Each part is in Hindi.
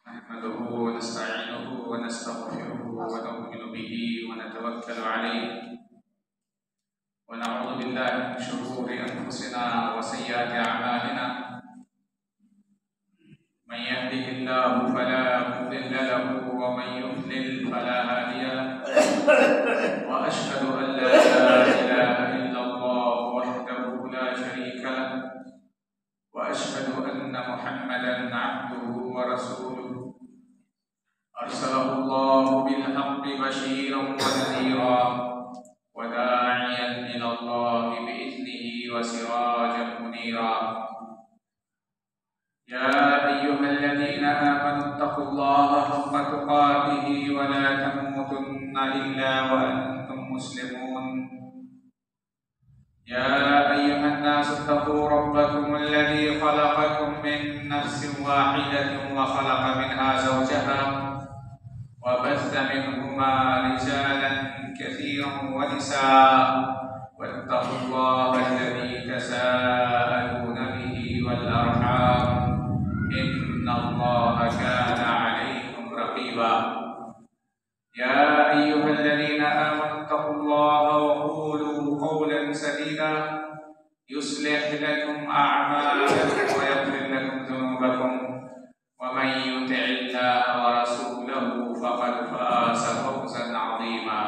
नहमदुहु व नस्तईनुहु व नस्तगफिरुहु व नु'मिनु बिही व नतवक्कलु अलैहि व नऊज़ु बिल्लाहि मिन शुरूरि अंफुसिना व सय्यिआति अअमालिना मन यहदिहिल्लाहु फला मुदिल्ल लहु व मन युद्लिल फला हादिय लहु व अशहदु अन ला इलाहा इल्लल्लाह वहदहु ला शरीका लहु व अशहदु अन्ना मुहम्मदन अब्दुहु व रसूलुहु अरसलहुल्लाहु बिल-हक़्क़ि बशीरन व नज़ीरा व दा'iयन इलल्लाहि बिइज़्निहि व सिराजन मुनीरा या अय्युहल्लज़ीना आमनु इत्तक़ुल्लाहा हक़्क़ तुक़ातिहि व ला तमूतुन्ना इल्ला व अंतुम मुस्लिमून या अय्युहन्नासु इत्तक़ू रब्बकुमुल्लज़ी ख़लक़कुम मिन नफ़्सिन वाहिदतिन व ख़लक़ मिन्हा ज़ौजहा व बस्स मिन्हुमा रिजालन कसीरन व निसाअ वत्तक़ुल्लाहा अल्लज़ी तसाअलूना बिही वल अर्हाम इन्नल्लाहा काना अलैकुम रक़ीबा या अय्युहल्लज़ीना आमनु इत्तक़ुल्लाहा व क़ूलू क़ौलन सदीदा युस्लिह लकुम अअमालकुम व यग़फिर लकुम ज़ुनूबकुम व मन युति'िल्लाहा व रसूलहु फ़क़द फ़ाज़ फ़ौज़न अज़ीमा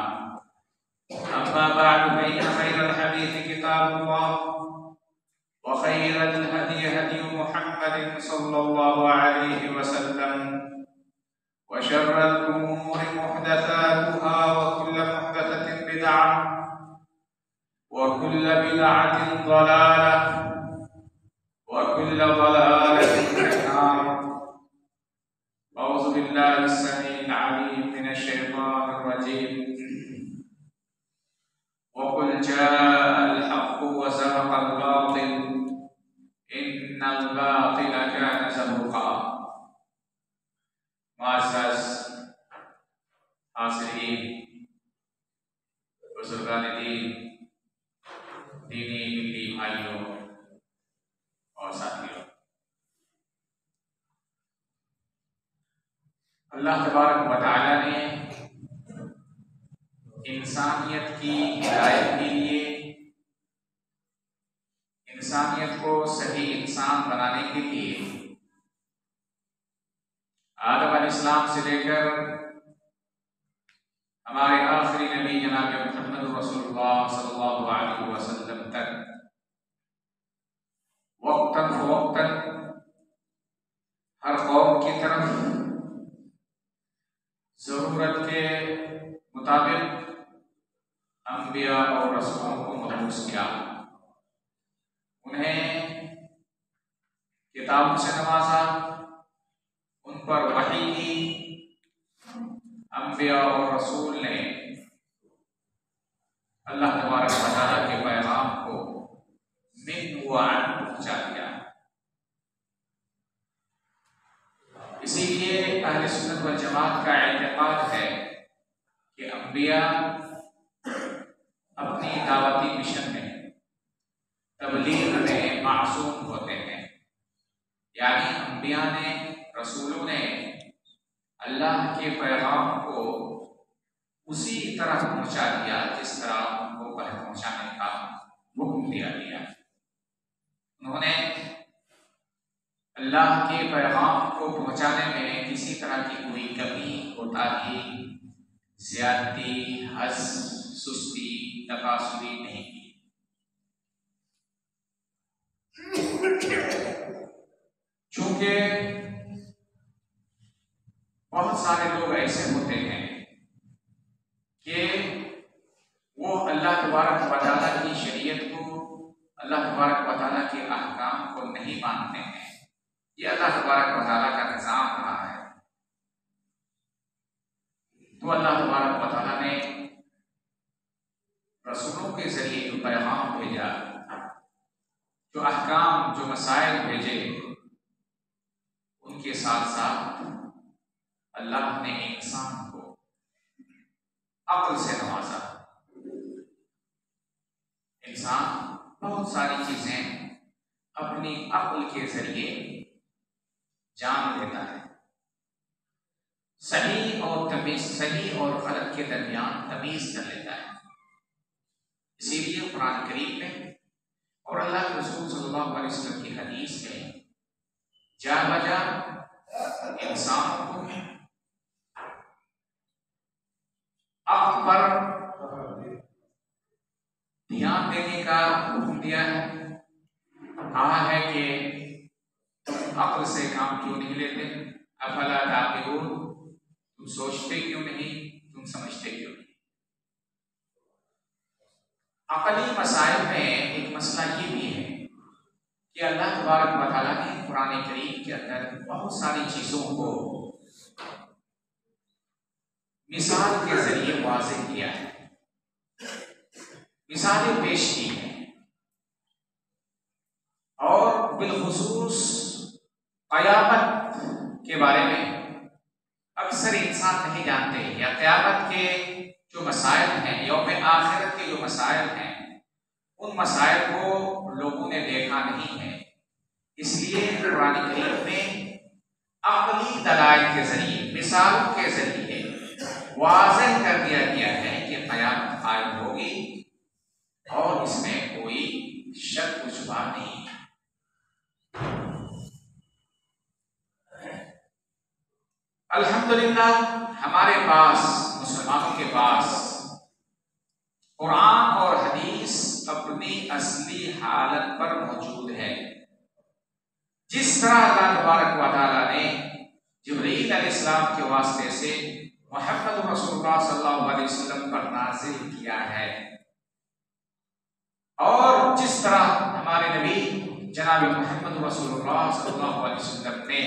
अम्मा बअद फ़इन्न ख़ैरल हदीस किताबुल्लाह व ख़ैरल हदी हदी मुहम्मदिन सल्लल्लाहु अलैहि वसल्लम व शर्रल उमूरि मुहदसातुहा व कुल्लु मुहदसतिन बिदअह व कुल्लु बिदअतिन ज़लालह व कुल्लु ज़लालतिन फिन्नार अऊज़ु बिल्लाहि अस्समीइल अलीम मिनश शैतानिर रजीम व कुल जाअल हक़्क़ु व ज़हक़ल बातिल इन्नल बातिल काना ज़हूक़ा। मुअज़्ज़ज़ हाज़िरीन, बुज़ुर्गान दीन, दीनी मिल्ली भाइयों और साथियों, अल्लाह तबारक व तआला ने इंसानियत की हिदायत के लिए, इंसानियत को सही इंसान बनाने के लिए आदम अलैहिस्सलाम से लेकर हमारे आखिरी नबी जनाब मुहम्मद रसूलुल्लाह सल्लल्लाहु अलैहि वसल्लम तक वक्तन फ़वक्तन हर कौम की तरफ ज़रूरत के मुताबिक अंबिया और रसूलों को मबूस किया, उन्हें किताबों से नवाजा, उन पर वही की। अंबिया और रसूल ने अल्लाह तबारक व तआला के पैगाम को मिन व अन पहुंचा दिया। इसीलिए अहले सुन्नत वल जमात का एतक़ाद है कि अंबिया अपनी दावती मिशन में, तबलीग में मासूम होते हैं, यानी अंबिया ने, रसूलों ने अल्लाह के पैगाम को उसी तरह पहुंचा दिया जिस तरह उनको पहुंचाने का हुक्म दिया गया। उन्होंने अल्लाह के पैगाम को पहुंचाने में किसी तरह की कोई कमी, कोताही, ज़्यादती, हज़, सुस्ती, तकासुरी नहीं की। चूंकि बहुत सारे लोग ऐसे होते हैं कि वो अल्लाह तबारक व तआला की शरीयत को, अल्लाह तबारक व तआला के अहकाम को नहीं मानते हैं। ये अल्लाह तबारक व तआला का निज़ाम रहा है। तो अल्लाह तबारक व तआला ने रसूलों के जरिए जो पैगाम भेजा, जो अहकाम, जो मसाइल भेजे, उनके साथ साथ अल्लाह ने इंसान को अक्ल से नवाजा। इंसान बहुत सारी चीजें अपनी अक्ल के जरिए जान लेता है, सही और गलत के दरमियान तमीज कर लेता है। इसीलिए कुरान करीम में और अल्लाह के रसूल सल्लल्लाहु अलैहि वसल्लम की हदीस में जा बजा इंसान को अक्ल पर ध्यान देने का हुक्म दिया है। कहा है कि अक्ल से काम क्यों नहीं लेते, अफला ताक़िलून, तुम सोचते क्यों नहीं, तुम समझते क्यों नहीं। अक़ली मसाइल में एक मसला ये भी है कि अल्लाह तबारक व तआला ने कुरान करीम के अंदर बहुत सारी चीजों को मिसाल के जरिए वाज़ेह किया है, मिसालें पेश की हैं, और बिलखुसूस क़यामत के बारे में अक्सर इंसान नहीं जानते, या क़यामत के जो मसाइल हैं, यौम आखिरत के जो मसाइल हैं, उन मसाइल को लोगों ने देखा नहीं है। इसलिए कुरान करीम में अक़ली दलाइल के जरिए, मिसालों के जरिए वाज़ेह कर दिया गया है कि क़यामत कायम होगी और इसमें कोई शक शुबा नहीं है। अल्हम्दुलिल्लाह हमारे पास, मुसलमानों के पास कुरान और हदीस अपनी असली हालत पर मौजूद है। जिस तरह अल्लाह तबारक व तआला ने जिब्रील अलैहिस्सलाम के वास्ते से मुहम्मद रसूलुल्लाह सल्लल्लाहु अलैहि वसल्लम पर नाज़िल किया है, और जिस तरह हमारे नबी जनाब मुहम्मद रसूलुल्लाह सल्लल्लाहु अलैहि वसल्लम ने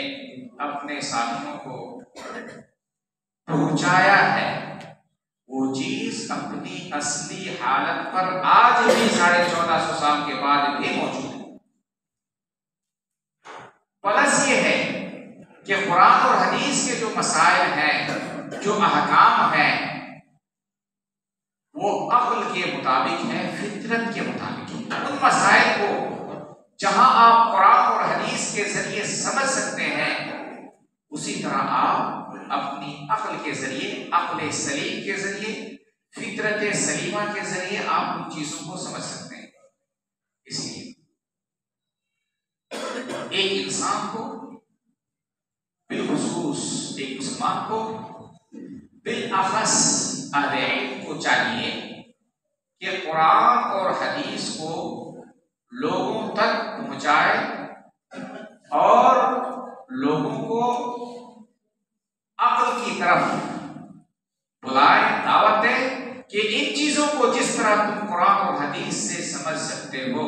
अपने साथियों को पहुंचाया है, वो चीज अपनी असली हालत पर आज भी 1450 साल के बाद भी मौजूद है। प्लस ये है कि कुरान और हदीस के जो मसाइल हैं, जो अहकाम हैं, वो अक्ल के मुताबिक है, फितरत के मुताबिक है। उन मसाइल को जहां आप कुरान और हदीस के जरिए समझ सकते हैं, उसी तरह आप अपनी अक्ल के जरिए, अक्ल सलीम के जरिए, फितरत सलीमा के जरिए आप उन चीजों को समझ सकते हैं। इसलिए एक इंसान को, बिलखुसूस एक मुसलमान को, बिलअखस अहले इल्म को चाहिए कि कुरान और हदीस को लोगों तक पहुंचाए और लोगों को अक्ल की तरफ बुलाए, दावत दे कि इन चीजों को जिस तरह तुम कुरान और हदीस से समझ सकते हो,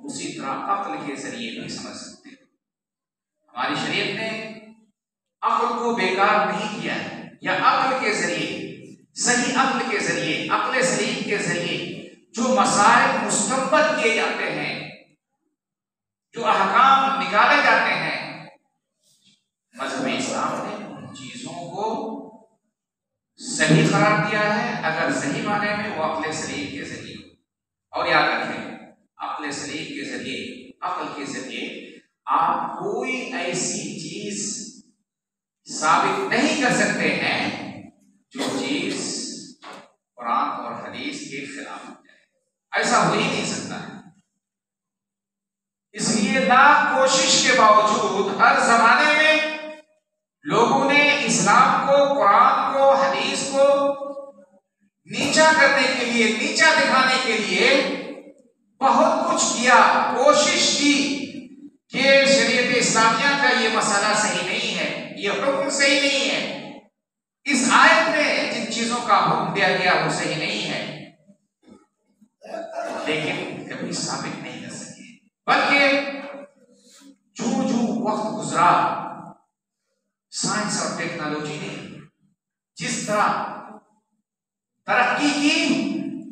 उसी तरह अक्ल के जरिए भी समझ सकते हो। हमारी शरीयत ने अक्ल को बेकार नहीं किया है, या अक्ल के जरिए, सही अक्ल के जरिए, अक्ल सलीम के जरिए जो मसाइल मुस्तंबत किए जाते हैं, जो अहकाम निकाले जाते हैं, मजहब इस्लाम ने उन चीजों को सही करार दिया है, अगर सही माने में वो अक्ल सलीम के जरिए। और याद रखें, अक्ल सलीम के जरिए, अक्ल के जरिए आप कोई ऐसी चीज साबित नहीं कर सकते हैं जो चीज कुरान और हदीस के खिलाफ हो जाए। ऐसा हो ही नहीं सकता है। इसलिए लाख कोशिश के बावजूद हर जमाने में लोगों ने इस्लाम को, कुरान को, हदीस को नीचा करने के लिए, नीचा दिखाने के लिए बहुत कुछ किया, कोशिश की कि शरीयत इस्लामिया का ये मसला सही नहीं है, ये हुक्म सही नहीं है, इस आयत में जिन चीजों का हुक्म दिया गया वो सही नहीं है, लेकिन कभी साबित नहीं कर सके। बल्कि जो जो वक्त गुजरा, साइंस और टेक्नोलॉजी ने जिस तरह तरक्की की,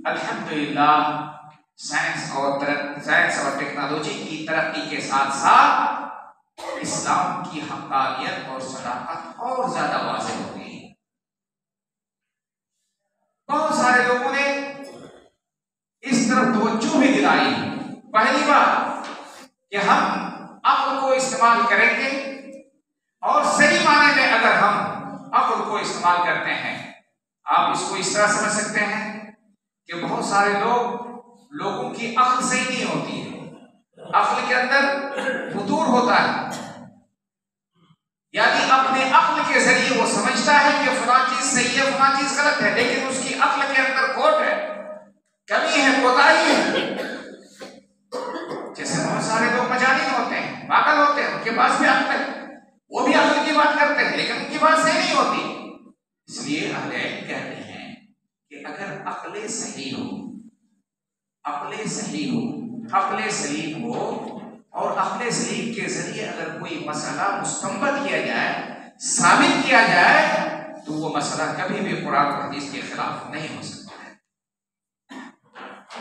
अल्हम्दुलिल्लाह साइंस और टेक्नोलॉजी की तरक्की के साथ साथ इस्लाम की हक़ानियत और सदाकत और ज्यादा वाज़ेह हो गई। बहुत सारे लोगों ने इस तरफ तवज्जो भी दिलाई, पहली बार कि हम अक्ल को इस्तेमाल करेंगे, इस्तेमाल करते हैं। आप इसको इस तरह समझ सकते हैं कि बहुत सारे लोगों की अक्ल सही नहीं होती है, अक्ल के अंदर फुतूर होता है, यानी अपने अक्ल के जरिए वो समझता है कि फलां चीज सही है, फलां चीज गलत है, लेकिन उसकी अक्ल के अंदर खोट है, कमी है, कोताही है। जैसे बहुत सारे लोग मजालिन होते हैं, पागल होते हैं, उनके पास भी अक्ल है, वो भी अक्ल की बात करते हैं, लेकिन उनकी बात सही नहीं होती। इसलिए अहले इल्म कहते हैं कि अगर अक्ल सही हो, अक्ल सही हो, अक्ल सलीम हो, और अक्ल सलीम के जरिए अगर कोई मसला मुस्तंबत किया जाए, साबित किया जाए, तो वो मसला कभी भी कुरान और हदीस के खिलाफ नहीं हो सकता है।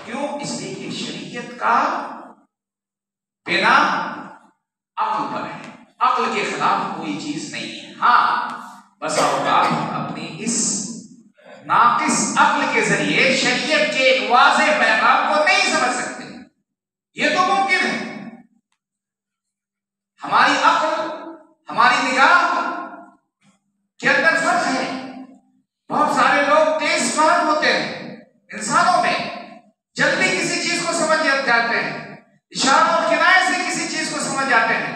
क्यों? इसलिए कि शरीयत का बिना अक्ल पर है, अक्ल के खिलाफ कोई चीज नहीं है। हाँ, बस आप अपनी इस नाकिस अक्ल के जरिए शरीयत के एक वाज़ेह पैगाम को नहीं समझ सकते, ये तो मुमकिन है। हमारी अक्ल, हमारी निगाह के अंदर फर्क है। बहुत सारे लोग तेज फहम होते हैं इंसानों में, जल्दी किसी चीज को समझ जाते हैं, इशारों और किनारे से किसी चीज को समझ जाते हैं,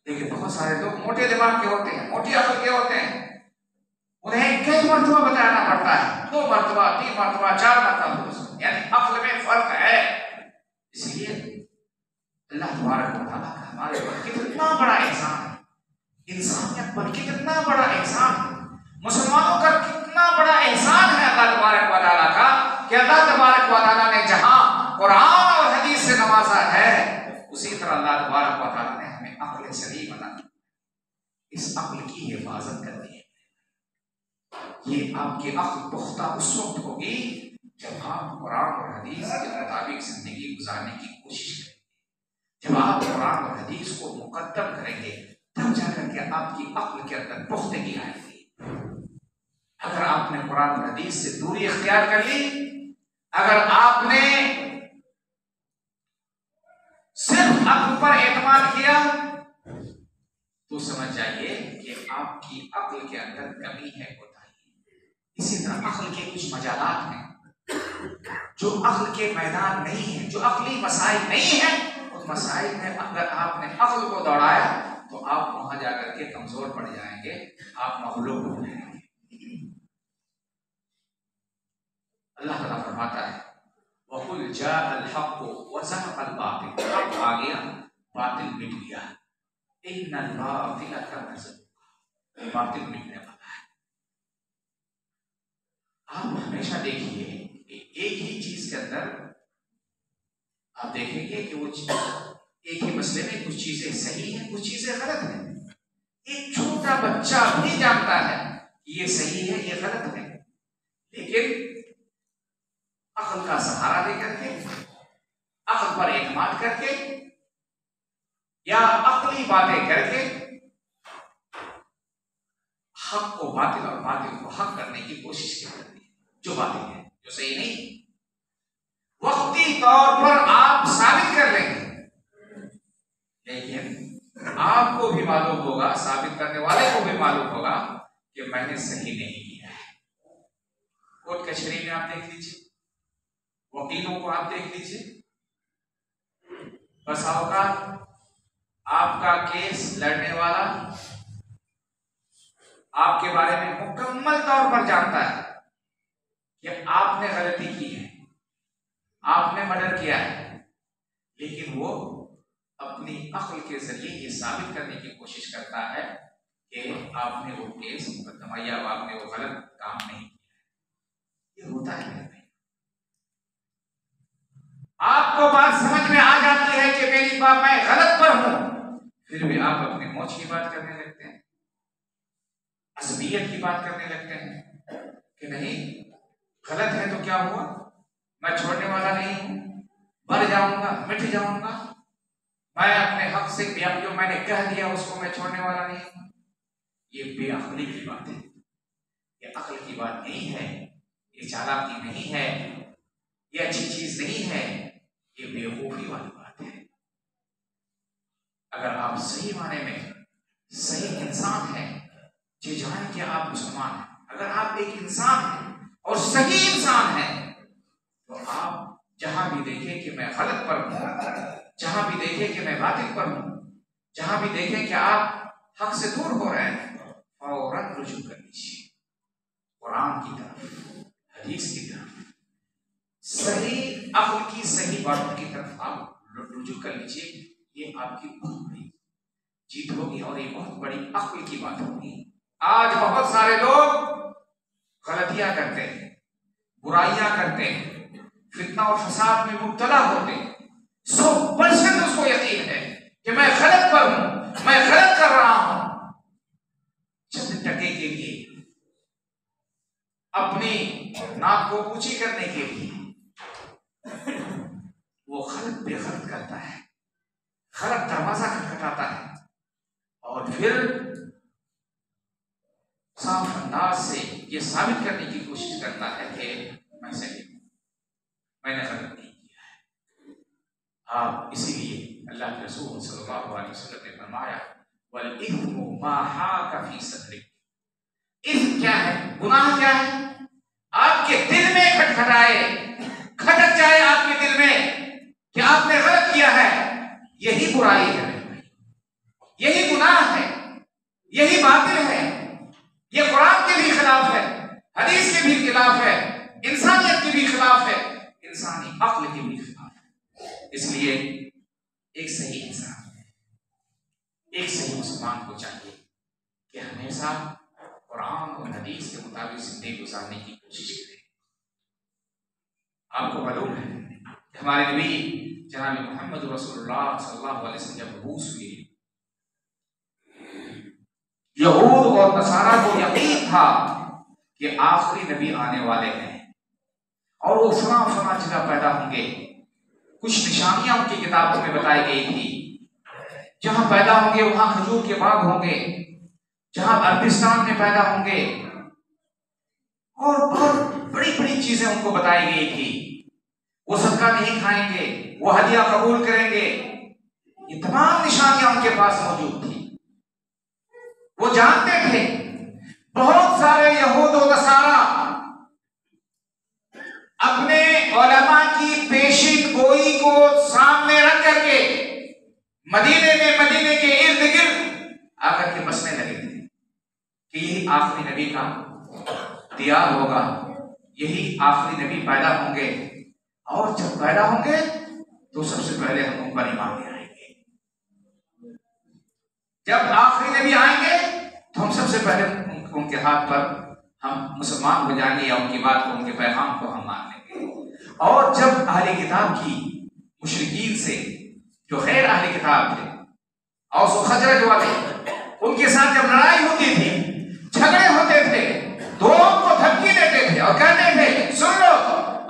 लेकिन बहुत सारे लोग मोटे दिमाग के होते हैं, मोटी अक्ल के होते हैं, उन्हें कई मरतबा बताना पड़ता है, 2 मरतबा, 3 मरतबा, 4 मरतबा, यानी अक्ल में फर्क है। इसलिए अल्लाह तबारक व तआला का हमारे पर कितना बड़ा एहसान है, इंसानियत पर कितना बड़ा एहसान है, मुसलमानों का कितना बड़ा एहसान है अल्लाह तबारक व तआला का, कि अल्लाह तबारक व तआला ने जहां कुरान और हदीस से नवाजा है, उसी तरह अल्लाह तबारक व तआला ने हमें अक्ल सलीम अता की। इस अक्ल की हिफाजत करनी है। ये आपकी अक्ल पुख्ता उस वक्त होगी जब आप कुरान और हदीस के मुताबिक जिंदगी गुजारने की कोशिश करेंगे। जब आप कुरान और हदीस को मुकद्दम करेंगे, तब जाकर के आपकी अक्ल के अंदर पुख्तगी आएगी। अगर आपने कुरान और हदीस से दूरी इख्तियार कर ली, अगर आपने सिर्फ अक्ल पर एतमाद किया, तो समझ जाइए कि आपकी अक्ल के अंदर कमी है, कोताही। इसी तरह अक्ल के कुछ मजालात हैं जो अक्ल के मैदान नहीं है, जो अक्ली मसाइल नहीं है, उस मसाइल में अगर आपने अक्ल को दौड़ाया तो आप वहां जाकर के कमजोर पड़ जाएंगे, आप मगलूब हो जाएंगे। अल्लाह ताला फरमाता है, वकुल जाअल हक़्क़ु व ज़हक़ल बातिल, हक़ आ गया, बातिल मिट गया, इन्नल बातिल कान ज़हूक़ा, बातिल मिटने वाला है। आप हमेशा देखिए एक ही चीज के अंदर आप देखेंगे कि वो एक ही मसले में कुछ चीजें सही हैं, कुछ चीजें गलत हैं। एक छोटा बच्चा भी जानता है कि ये सही है, ये गलत है, लेकिन अक्ल का सहारा देकर के, अक्ल पर एतमाद करके या अक्ली बातें करके हक को बातिल और बातिल को हक करने की कोशिश करती है। जो बातें हैं जो सही नहीं, वक्ती तौर पर आप साबित कर लेंगे, लेकिन आपको भी मालूम होगा, साबित करने वाले को भी मालूम होगा कि मैंने सही नहीं किया है। कोर्ट कचहरी में आप देख लीजिए, वकीलों को आप देख लीजिए, बस आपका केस लड़ने वाला आपके बारे में मुकम्मल तौर पर जानता है कि आपने गलती की है, आपने मर्डर किया है, लेकिन वो अपनी अक्ल के जरिए ये साबित करने की कोशिश करता है कि आपने वो केस मुकदमा या आपने वो गलत काम नहीं किया। ये होता है। आपको बात समझ में आ जाती है कि मेरी बात मैं गलत पर हूं, फिर भी आप अपनी मौत की बात करने लगते हैं, असबियत की बात करने लगते हैं कि नहीं गलत है तो क्या हुआ, मैं छोड़ने वाला नहीं हूं, मर जाऊंगा, मिट जाऊंगा, मैं अपने हक से जो मैंने कह दिया उसको मैं छोड़ने वाला नहीं हूं। ये बेअक्ली की बात है, ये अक्ल की बात नहीं है, ये चालाकी नहीं है, ये अच्छी चीज नहीं है, ये बेवकूफी वाली बात है। अगर आप सही माने में सही इंसान हैं, जी जाने कि आप मुसलमान हैं, अगर आप एक इंसान हैं और सही इंसान हैं तो आप जहां भी देखें कि मैं गलत पर हूं, जहां भी देखें कि मैं बातिल पर हूं, जहां भी देखें कि आप हक से दूर हो रहे हैं, फौरन रुजू कर लीजिए कुरान की तरफ, हदीस की तरफ, सही अक्ल की सही बातों की तरफ आप रुजू कर लीजिए। ये आपकी बहुत बड़ी जीत होगी और ये बहुत बड़ी अक्ल की बात होगी। आज बहुत सारे लोग गलतियां करते हैं, बुराइयां करते हैं, फितना और फसाद में मुब्तला होते हैं। 100% उसको यकीन है कि मैं गलत पर हूं, मैं गलत कर रहा हूं। चंद टके के लिए, अपनी नाक को ऊंची करने के लिए वो गलत बेगलत करता है, गलत दरवाजा खटखटाता है और फिर साफ अंदाज से ये साबित करने की कोशिश करता है कि मैं सही हूं, मैंने गलत नहीं किया है। आप इसीलिए अल्लाह के रसूल सल्लल्लाहु अलैहि वसल्लम ने फरमाया वल इस्मु मा हाका फी सदरिक। इस्म क्या है, गुनाह क्या है? आपके दिल में खटखटाए, खटक जाए आपके दिल में कि आपने गलत किया है, यही बुराई है, यही गुनाह है, यही बातिल है, ये कुरान के भी खिलाफ है, हदीस के भी खिलाफ है, इंसानियत के भी खिलाफ है, इंसानी अक्ल के भी खिलाफ है। इसलिए एक सही इंसान, एक सही मुसलमान को चाहिए कि हमेशा कुरान और हदीस के मुताबिक जिंदगी गुजारने की कोशिश करें। आपको मालूम है कि हमारे नबी जनाब मोहम्मद रसूलुल्लाह सल्लल्लाहु अलैहि वसल्लम जब मबूस हुए, यहूद और नसारा को यकीन था कि आखिरी नबी आने वाले हैं और वो फला जगह पैदा होंगे। कुछ निशानियां उनकी किताबों में बताई गई थी, जहां पैदा होंगे वहां खजूर के बाग होंगे, जहां अरबिस्तान में पैदा होंगे, और बहुत बड़ी बड़ी चीजें उनको बताई गई थी। वो सदका नहीं खाएंगे, वो हदिया कबूल करेंगे, ये तमाम निशानियां उनके पास मौजूद थी। वो जानते थे बहुत सारे यहूद और नसारा अपने उलमा की पेशिन गोई को सामने रख करके मदीने के इर्द गिर्द आकर के बसने लगे थे कि यही आखिरी नबी का दियार होगा, यही आखिरी नबी पैदा होंगे, और जब पैदा होंगे तो सबसे पहले हम उन पर ईमान ले आएंगे। जब आखिरी नबी आएंगे तो हम सबसे पहले उनके हाथ पर हम मुसलमान हो जाएंगे, या उनकी बात को, उनके पैगाम को हम मान लेंगे। और जब अहले किताब की मुशरिकीन से, जो गैर अहले किताब थे, औस और खजरज वाले, उनके साथ जब लड़ाई होती थी, झगड़े होते थे, तो उनको धमकी देते थे और कहते थे सुन लो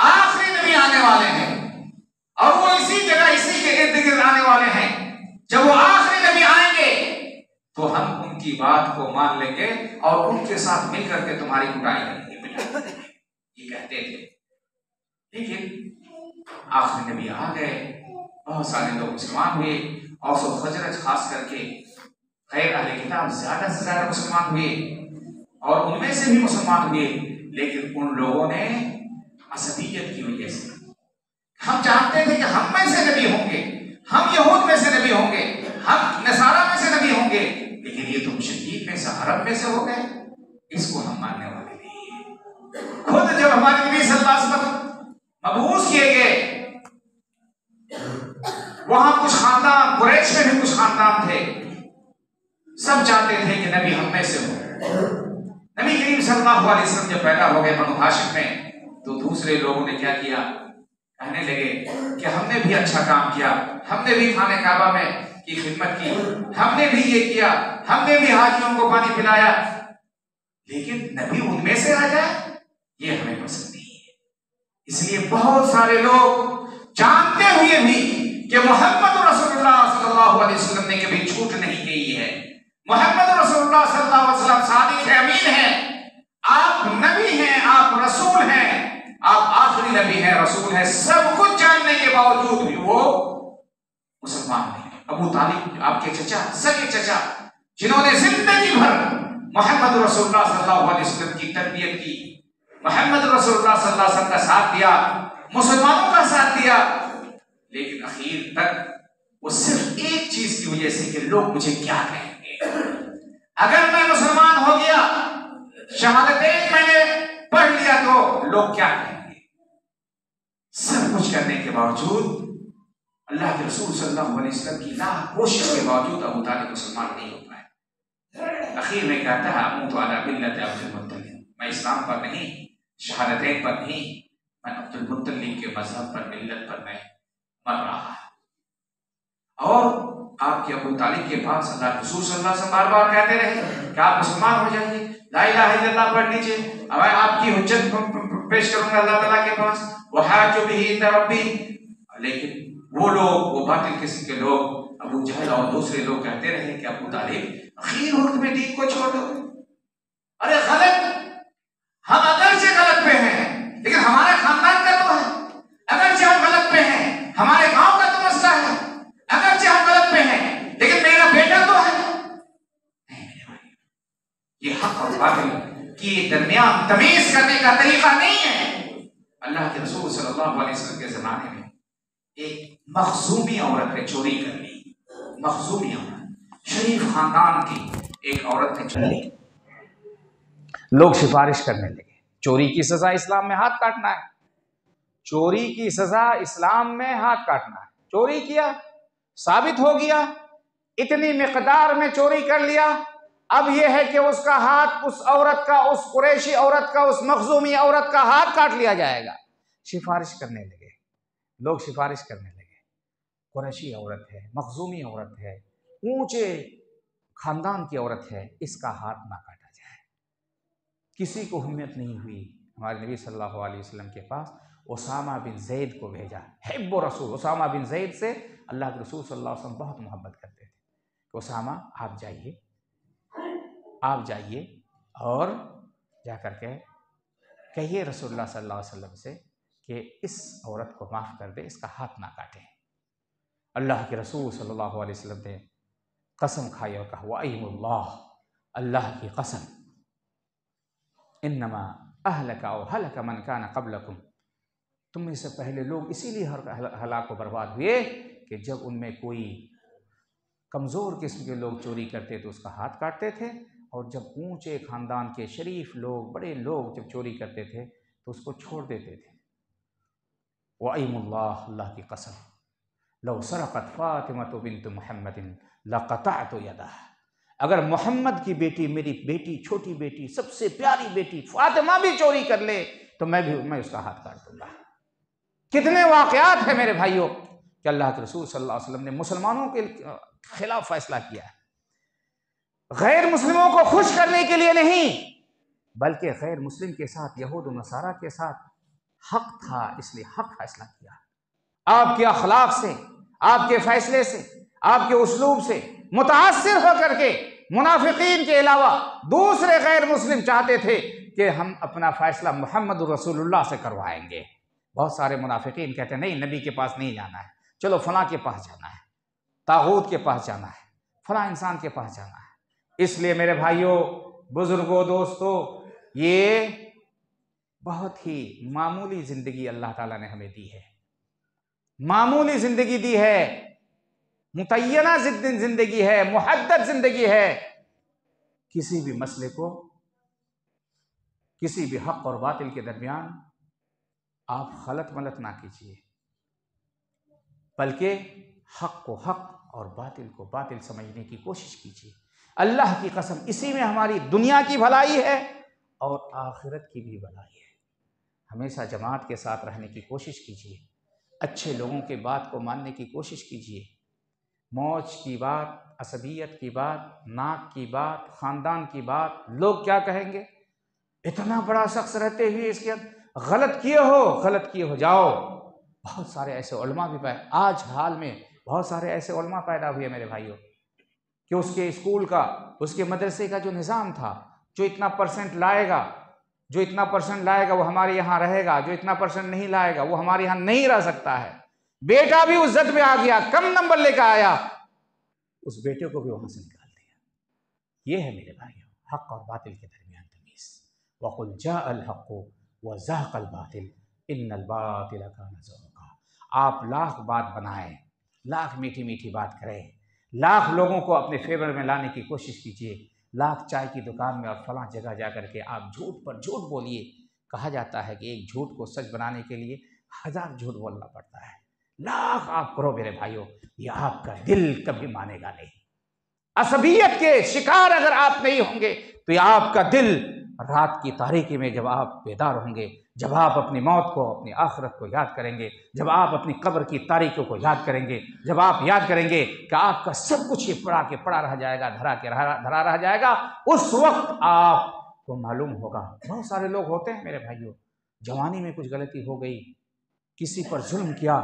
आखिरी नबी आने वाले हैं और वो इसी जगह इसी के इर्द गिर्द आने वाले हैं। जब वो आखिरी नबी आएंगे तो हम उनकी बात को मान लेंगे और उनके साथ मिलकर के तुम्हारी कुटाई करेंगे, ये कहते थे। लेकिन आखिरी नबी आ गए, बहुत सारे लोग मुसलमान हुए, और सो खजरज खास करके गैर अहले किताब ज्यादा से ज्यादा मुसलमान हुए, और उनमें से भी मुसलमान हुए। लेकिन उन लोगों ने असदियत की वजह से, हम जानते थे कि हम में से नबी होंगे, हम यहूद में से नबी होंगे, हम नसारा में से नबी होंगे, लेकिन ये तो मुशरिकीन में से, अरब में से हो गए, इसको हम मानने वाले नहीं है। खुद जब हमारे नबी सल्लल्लाहु अलैहि वसल्लम मबूस किए गए, वहां कुछ खानदान, कुरैश में भी कुछ खानदान थे, सब चाहते थे कि नबी हम में से हो। नबी करीम सल्लल्लाहु अलैहि वसल्लम जब पैदा हो गए बनु हाशिम में, तो दूसरे लोगों ने क्या किया, कहने लगे कि हमने भी अच्छा काम किया, हमने भी खाने काबा में की खिदमत की, हमने भी ये किया, हमने भी हाजियों को पानी पिलाया, लेकिन नबी उनमें से आ जाए ये हमें पसंद नहीं है। इसलिए बहुत सारे लोग जानते हुए भी कि मोहम्मद रसूलुल्लाह सल्लल्लाहु अलैहि वसल्लम ने कभी झूठ नहीं कही है, मोहम्मद रसूलुल्लाह सल्लल्लाहु अलैहि वसल्लम सादिक है, अमीन है, आप नबी हैं, आप रसूल हैं, आप आखिरी नबी हैं, रसूल हैं, सब कुछ जानने के बावजूद भी वो मुसलमान नहीं। अबू तालिब आपके चचा, सगे चचा, जिन्होंने जिंदगी भर मोहम्मद रसूलुल्लाह सल्लल्लाहु अलैहि वसल्लम की तरबियत की, मोहम्मद रसूलुल्लाह सल्लल्लाहु अलैहि वसल्लम का साथ दिया, मुसलमानों का साथ दिया, लेकिन आखिर तक वो सिर्फ एक चीज की वजह से कि लोग मुझे क्या कहेंगे। अगर मैं मुसलमान हो गया, शहादतें मैंने पढ़ लिया, तो लोग क्या कहेंगे। सब कुछ करने के बावजूद, अल्लाह के रसूल सल्लल्लाहु अलैहि वसल्लम की लाख कोशिश के बावजूद अबू तालिब मुसलमान नहीं हो पाए। आखिर में कहता है अमूतु अला मिल्लति अब्दुल मुत्तलिब, मैं इस्लाम पर नहीं, शहादतें पर नहीं, मैं अब्दुल मुत्तलिब के मजहब पर, मिल्लत पर मैं मर रहा। और आपके अबू तालिब के पास अल्लाह के रसूल सल्लल्लाहु अलैहि वसल्लम बार बार कहते रहे कि आप मुसलमान हो जाइए, ला इलाहा इल्लल्लाह पढ़ लीजिए, अब मैं आपकी हुज्जत पेश करूंगा अल्लाह ताला के पास, वहाजु बिही इंदा रब्बी। लेकिन वो लोग, वो बातिल किस्म के लोग, अबू जहल और दूसरे लोग कहते रहे कि अबू तालिब आखिर वक्त में दीन को छोड़ दो। अरे गलत, हम अगर से गलत पे हैं, लेकिन हमारे खानदान का तो है, अगर से हम गलत पे हैं, हमारे गांव का तो मसला है, अगर से हम गलत पे हैं, लेकिन मेरा बेटा तो है। नहीं मेरे भाई, ये हक और बातिल के दरमियान तमीज करने का तरीका नहीं है। अल्लाह के रसूल सल्लल्लाहु अलैहि वसल्लम के जमाने में एक मखजूमी औरत ने चोरी कर ली। मखजूमी औरत, शरीफ खानदान की एक औरत ने चोरी, लोग सिफारिश करने लगे, चोरी की सजा इस्लाम में हाथ काटना है, चोरी की सजा इस्लाम में हाथ काटना है। चोरी किया, साबित हो गया, इतनी मिकदार में चोरी कर लिया, अब यह है कि उसका हाथ, उस औरत का, उस कुरैशी औरत का, उस मखजूमी औरत का हाथ काट लिया जाएगा। सिफारिश करने लगे, लोग सिफारिश करने लगे, कुरैशी औरत है, मखजूमी औरत है, ऊंचे खानदान की औरत है, इसका हाथ ना काटा जाए। किसी को हिम्मत नहीं हुई हमारे नबी सल्लल्लाहु अलैहि वसल्लम के पास उसामा बिन ज़ैद को भेजा। हिब्बु रसूल, उसामा बिन ज़ैद से अल्लाह के रसूल सल्लल्लाहु अलैहि वसल्लम बहुत मोहब्बत करते थे। उसामा आप जाइए और जा कर के कहिए रसूलुल्लाह सल्लल्लाहु अलैहि वसल्लम से कि इस औरत को माफ़ कर दे, इसका हाथ ना काटे। अल्लाह के रसूल सल्लल्लाहु अलैहि वसल्लम ने कसम खाई और कहा वअय्युल्लाह, अल्लाह की कसम, इन्नमा अहलका और हलका मन कान क़ब्लकुम, तुम में से पहले लोग इसीलिए हलाक बर्बाद हुए कि जब उनमें कोई कमज़ोर किस्म के लोग चोरी करते तो उसका हाथ काटते थे, और जब ऊंचे ख़ानदान के शरीफ लोग, बड़े लोग जब चोरी करते थे तो उसको छोड़ देते थे। वअय्युल्लाह, अल्लाह की कसम, लौ सरक़त फ़ातिमतु बिन्त मुहम्मदिन लक़तअतु यदह, अगर मोहम्मद की बेटी, मेरी बेटी, छोटी बेटी, सबसे प्यारी बेटी फातिमा भी चोरी कर ले तो मैं उसका हाथ काट दूंगा। कितने वाक़यात हैं मेरे भाइयों कि अल्लाह के रसूल सल्लल्लाहु अलैहि वसल्लम ने मुसलमानों के खिलाफ फैसला किया है, गैर मुस्लिमों को खुश करने के लिए नहीं, बल्कि गैर मुस्लिम के साथ, यहूद और नसारा के साथ हक था, इसलिए हक फैसला किया। आपके अखलाक से, आपके फैसले से, आपके उस्लूब से मुतासिर होकर के मुनाफिकीन के अलावा दूसरे गैर मुस्लिम चाहते थे कि हम अपना फैसला मोहम्मद रसूलुल्लाह से करवाएंगे। बहुत सारे मुनाफिकीन कहते हैं नहीं, नबी के पास नहीं जाना है, चलो फलां के पास जाना है, तागूत के पास जाना है, फलां इंसान के पास जाना है। इसलिए मेरे भाइयों, बुजुर्गों, दोस्तों, ये बहुत ही मामूली ज़िंदगी अल्लाह ताला ने हमें दी है, मामूली ज़िंदगी दी है, मुतय्यना ज़िंदगी है, मुहद्दद ज़िंदगी है। किसी भी मसले को, किसी भी हक और बातिल के दरमियान आप खलत मलत ना कीजिए, बल्कि हक को हक और बातिल को बातिल समझने की कोशिश कीजिए। अल्लाह की कसम, इसी में हमारी दुनिया की भलाई है और आखिरत की भी भलाई है। हमेशा जमात के साथ रहने की कोशिश कीजिए, अच्छे लोगों के बात को मानने की कोशिश कीजिए। मौज की बात, असबियत की बात, नाक की बात, ख़ानदान की बात, लोग क्या कहेंगे, इतना बड़ा शख्स रहते हुए इसके गलत किए हो जाओ। बहुत सारे ऐसे उलमा भी आज हाल में बहुत सारे ऐसे उलमा पैदा हुए मेरे भाइयों कि उसके स्कूल का, उसके मदरसे का जो निज़ाम था, जो इतना परसेंट लाएगा वो हमारे यहाँ रहेगा, जो इतना परसेंट नहीं लाएगा वो हमारे यहाँ नहीं रह सकता है। बेटा भी उस जद में आ गया, कम नंबर लेकर आया, उस बेटे को भी वहां से निकाल दिया। ये है मेरे भाइयों हक़ और बातिल के दरमियान तमीज़। वक़ुल जाअल हक़्क़ु व ज़हक़ल बातिल इन्नल बातिल कान ज़हूक़ा। आप लाख बात बनाएं, लाख मीठी मीठी बात करें, लाख लोगों को अपने फेवर में लाने की कोशिश कीजिए, लाख चाय की दुकान में और फलां जगह जा कर के आप झूठ पर झूठ बोलिए। कहा जाता है कि एक झूठ को सच बनाने के लिए 1000 झूठ बोलना पड़ता है। लाख आप करो मेरे भाइयों, ये आपका दिल कभी मानेगा नहीं। असबियत के शिकार अगर आप नहीं होंगे तो ये आपका दिल रात की तारीकी में जब आप बेदार होंगे, जब आप अपनी मौत को, अपनी आखिरत को याद करेंगे, जब आप अपनी कब्र की तारीखों को याद करेंगे, जब आप याद करेंगे कि आपका सब कुछ ये पड़ा के पड़ा रह जाएगा, धरा रह जाएगा, उस वक्त आपको मालूम होगा। बहुत सारे लोग होते हैं मेरे भाइयों, जवानी में कुछ गलती हो गई, किसी पर जुल्म किया,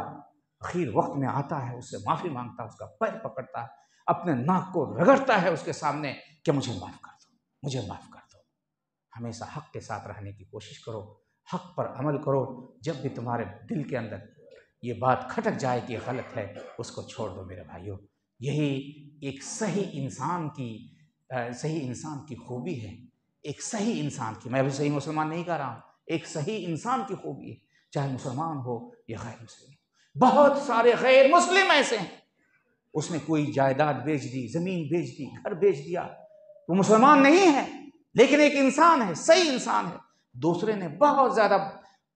आखिर वक्त में आता है, उससे माफ़ी मांगता है, उसका पैर पकड़ता है, अपने नाक को रगड़ता है उसके सामने कि मुझे माफ़ कर दो, मुझे माफ़ कर दो। हमेशा हक़ के साथ रहने की कोशिश करो, हक़ पर अमल करो। जब भी तुम्हारे दिल के अंदर ये बात खटक जाए कि गलत है, उसको छोड़ दो मेरे भाइयों। यही एक सही इंसान की खूबी है, एक सही इंसान की। मैं अभी सही मुसलमान नहीं कह रहा हूँ, एक सही इंसान की खूबी है, चाहे मुसलमान हो या गैर मुस्लिम। बहुत सारे गैर मुस्लिम ऐसे हैं, उसने कोई जायदाद बेच दी, ज़मीन बेच दी, घर बेच दिया, वो मुसलमान नहीं है लेकिन एक इंसान है, सही इंसान है। दूसरे ने बहुत ज़्यादा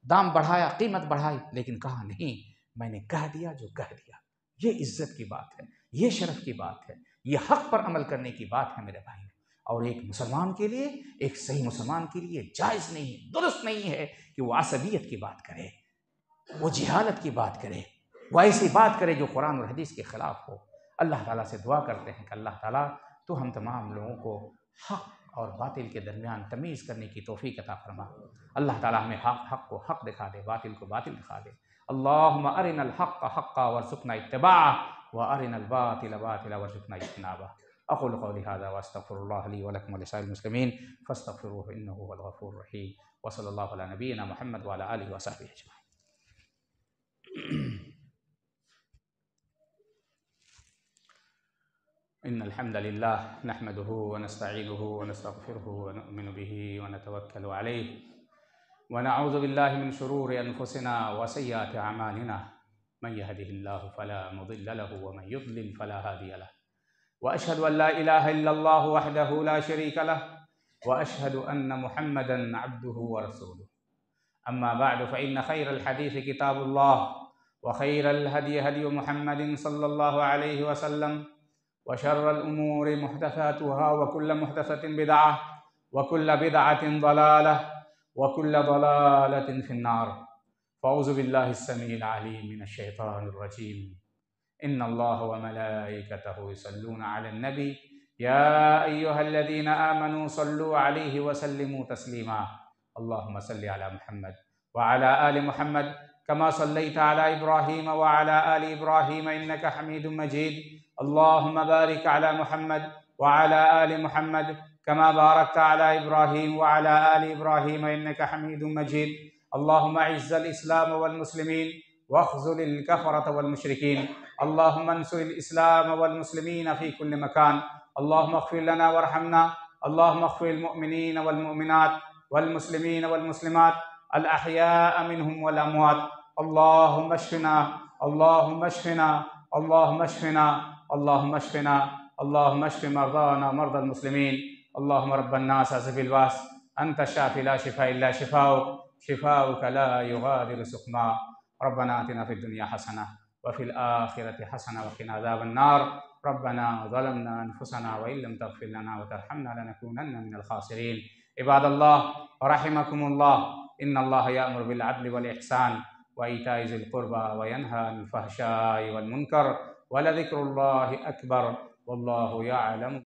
दाम बढ़ाया, कीमत बढ़ाई, लेकिन कहा नहीं, मैंने कह दिया जो कह दिया। ये इज्जत की बात है, ये शरफ की बात है, ये हक़ पर अमल करने की बात है मेरे भाई। और एक मुसलमान के लिए, एक सही मुसलमान के लिए जायज़ नहीं है, दुरुस्त नहीं है कि वो असबियत की बात करे, वो जिहालत की बात करे, वो ऐसी बात करे जो कुरान और हदीस के ख़िलाफ़ हो। अल्लाह ताला से दुआ करते हैं कि अल्लाह ताला तो हम तमाम लोगों को हक़ और बातिल के दरमियान तमीज़ करने की तौफ़ीक़ अता फरमा। अल्लाह ताला हमें हक़ को हक़ दिखा दे, बातिल को बातिल दिखा दे। अल्लाहुम्मा अरिनल हक़्क़ हक़्क़ा वर्ज़ुक़ना इत्तिबाअह व अरिनल बातिल बातिला वर्ज़ुक़ना इज्तनाबह। अक़ूलु क़ौली हाज़ा व अस्तग़फ़िरुल्लाह ली व लकुम व लिसाइरिल मुस्लिमीन फ़स्तग़फ़िरूहु इन्नहु हुवल गफ़ूरुर रहीम। व सल्लल्लाहु अला नबिय्यिना मुहम्मद व अला आलिहि व सहबिहि अजमईन। इन्नल हम्दलिल्लाह नहमदुहु व नस्तईनुहु व नस्तग़फिरुहु व नु'मिनु बिही व नतवक्कलु अलैहि व नऊज़ु बिल्लाहि मिन शुरूरि अनफुसिना व सय्यिआति अमालिना मन यहदिहिल्लाहु फला मुदिल्ल लहु व मन युद्लिल फला हादिय लहु व अशहदु अन ला इलाहा इल्लल्लाहु वहदहु ला शरीका लहु व अशहदु अन्न मुहम्मदन अब्दुहु व रसूलुहु। अम्मा बअद फ़इन्न खैरल हदीस किताबुल्लाह व खैरल हदी हदी मुहम्मदिन सल्लल्लाहु अलैहि वसल्लम व शर्रल उमूरि मुहदसातुहा व कुल्ल मुहदसतिन बिदअह व कुल्ल बिदअतिन ज़लालह व कुल्ल ज़लालतिन फिन्नार। फ़अऊज़ु बिल्लाहिस समीइल अलीम मिनश शैतानिर रजीम। इन्नल्लाह व मलाइकतहु युसल्लूना अलन नबी या अय्युहल्लज़ीना आमनू सल्लू अलैहि व सल्लिमू तस्लीमा। अल्लाहुम्मा सल्लि अला मुहम्मद व अला आलि मुहम्मद कमा सल्लैता अला इब्राहीम व अला आलि इब्राहीम इन्नका हमीदुम मजीद। अल्लाहुम्मा बारिक अला मुहम्मद व अला आलि मुहम्मद कमा बारकता अला इब्राहीम व अला आलि इब्राहीम इन्नका हमीदुम मजीद। अल्लाहुम्मा इज़्ज़िल इस्लाम वल मुस्लिमीन वख़्ज़ुलिल कफ़रत वल मुशरिकीन। अल्लाहुम्मा अंसुरिल इस्लाम वल मुस्लिमीन फ़ी कुल्लि मकान। अल्लाहुम्मा इग़फ़िर लना वरहमना। अल्लाहुम्मा इग़फ़िरिल मुअमिनीन वल मुअमिनात वल मुस्लिमीन वल मुस्लिमात अल अहयाअ मिनहुम वल अमवात। अल्लाहुम्मा अश्फ़िना, अल्लाहुम्मा अश्फ़िना, अल्लाहुम्मा अश्फ़िना, अल्लाहुम्मा अश्फ़िना, अल्लाहुम्मा अश्फ़ि मर्दाना मर्दल मुस्लिमीन। अल्लाहुम्मा रब्बन नास अज़हिबिल बास अंत शाफ़ी ला शिफ़ा इल्ला शिफ़ाउक शिफ़ाउक ला युग़ादिरु सुक़मा। रब्बना आतिना फ़िद दुनिया हसना व फ़िल आख़िरति हसना व क़िना अज़ाबन नार। रब्बना ज़लमना अनफ़ुसना व इल्लम तग़फ़िर लना व तरहमना लनकूनन्न मिनल ख़ासिरीन। इबादल्लाह रहिमकुमुल्लाह, इन्नल्लाह यअमुरु बिल अदलि वल इहसान व ईताइ ज़िल क़ुरबा व यन्हा अनिल फ़हशाइ वल मुनकर व लज़िक्रुल्लाहि अकबर वल्लाहु यअलम।